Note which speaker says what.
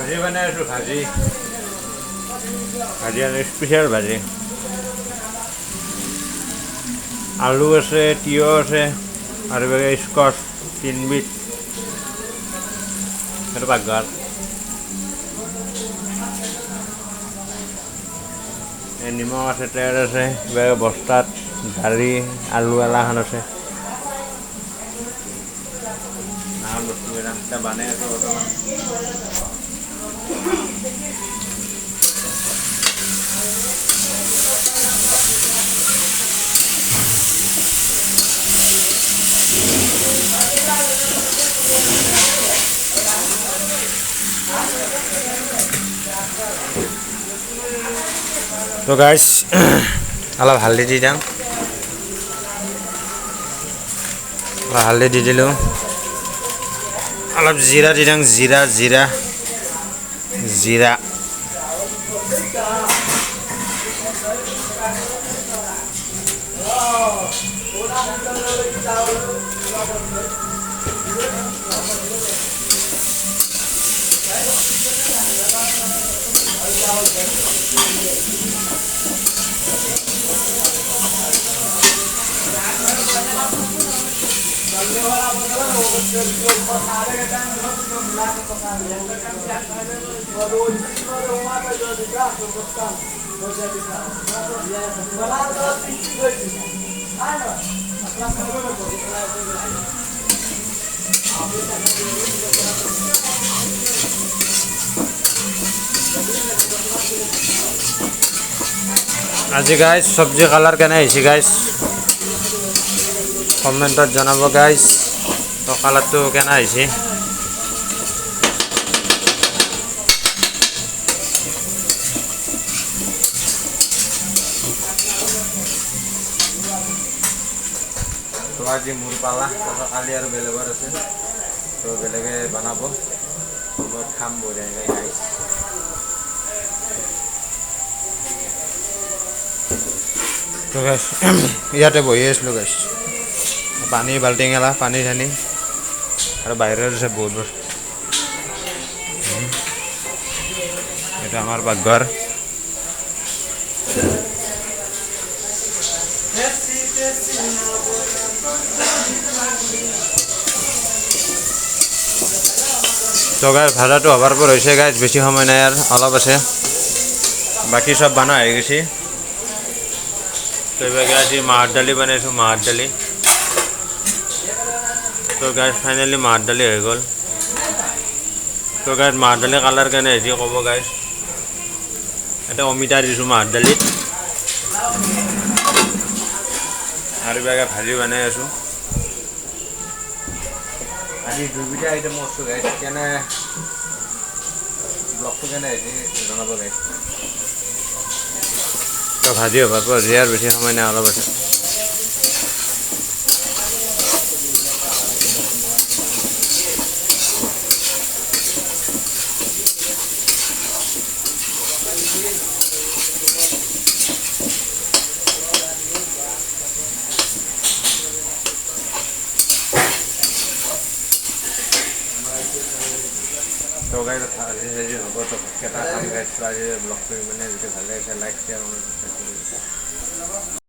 Speaker 1: ভাজি বনাই আছোঁ ভাজি আৰু স্পেচিয়েল ভাজি আলু আছে তিয়হ আছে আৰু স্কচ তিনিবিধ সেইটো পাকঘৰ নিমখ আছে তেল আছে বস্তাত দালি আলু এলাখান আছে নানান বস্তুবিলাক এতিয়া বনাই আছোঁ বৰ্তমান তো গাইজ অলপ হালধি দি দিওঁ হালধি দি দিলোঁ অলপ জিৰা দি দিওঁ জিৰা আজি গাইজ সবজি কালাৰ কেনে হৈছে গাইজ কমেণ্টত জনাব গাইজ তো কালাৰটো কেনে হৈছে তো আজি মোৰ পালা কালি আৰু বেলেগৰ আছে তো বেলেগে বনাব মই খাম বঢ়িয়াকৈ গাইজ তো গাইজ ইয়াতে বহি আছিলোঁ গাইজ পানী বাল্টিং এলা পানী চানী আৰু বাহিৰত আছে বহুত বস্তু এটা আমাৰ পাকঘৰ তো গাইজ ভাজাটো হবার পর হৈছে গাইজ বেছি সময় নাই আর অলপ আছে বাকি সব বানা হয়ে গেছে তো এবার আজি মাহৰ দালি বনাইছোঁ মাহৰ দালি তো গাইজ ফাইনেলি মাহৰ দালি হৈ গ'ল তো গাইজ মাহৰ দালি কালাৰ কেনে হৈছে ক'ব গাইজ এটা অমিতা দিছোঁ মাহৰ দালিত আৰু এবাৰ ভাজি বনাই আছোঁ আজি দুবিধা আইটেম আছোঁ গাইজ কেনে ব্লগটো কেনে হৈছে জনাব গাইজ তো ভাজি হবার পর আর বেশি সময় না অলপ আছে তো গাইজ আজি হ'ব তো কেইটা কাম গাইজ আজি ব্লগটো মানে যদি ভাল লাগিছে লাইক শ্বেয়াৰ